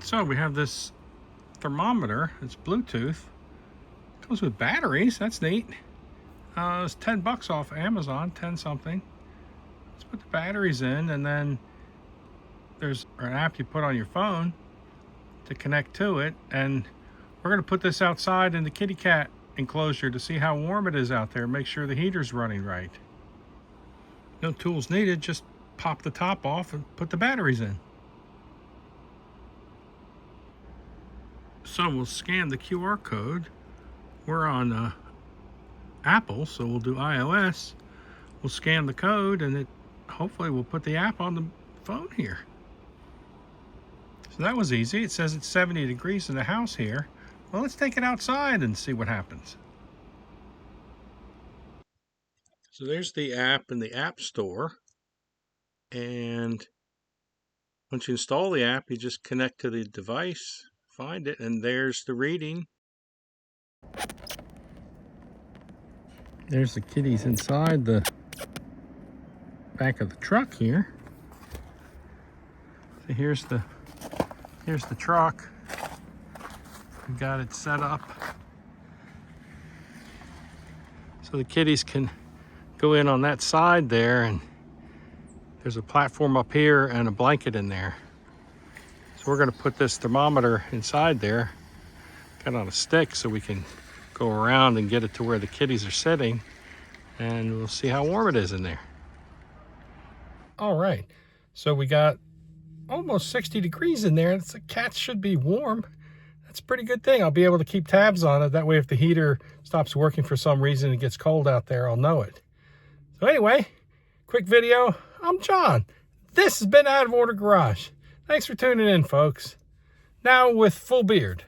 So we have this thermometer. It's Bluetooth. Comes with batteries. That's neat. It's 10 bucks off Amazon, 10 something. Let's put the batteries in, and then there's an app you put on your phone to connect to it. And we're going to put this outside in the kitty cat enclosure to see how warm it is out there. Make sure the heater's running right. No tools needed. Just pop the top off and put the batteries in. So we'll scan the QR code. We're on Apple, so we'll do iOS. We'll scan the code, and it hopefully will put the app on the phone here. So that was easy. It says it's 70 degrees in the house here. Well, let's take it outside and see what happens. So there's the app in the App Store. And once you install the app, you just connect to the device, find it, and there's the reading. There's the kitties inside the back of the truck here. So here's the truck. We got it set up so the kitties can go in on that side there, and there's a platform up here and a blanket in there. So we're going to put this thermometer inside there, got on a stick so we can go around and get it to where the kitties are sitting, and we'll see how warm it is in there. All right, so we got almost 60 degrees in there. The cats should be warm. That's a pretty good thing. I'll be able to keep tabs on it. That way, if the heater stops working for some reason, it gets cold out there, I'll know it. So anyway, quick video. I'm John. This has been Out of Order Garage. Thanks for tuning in, folks. Now with full beard.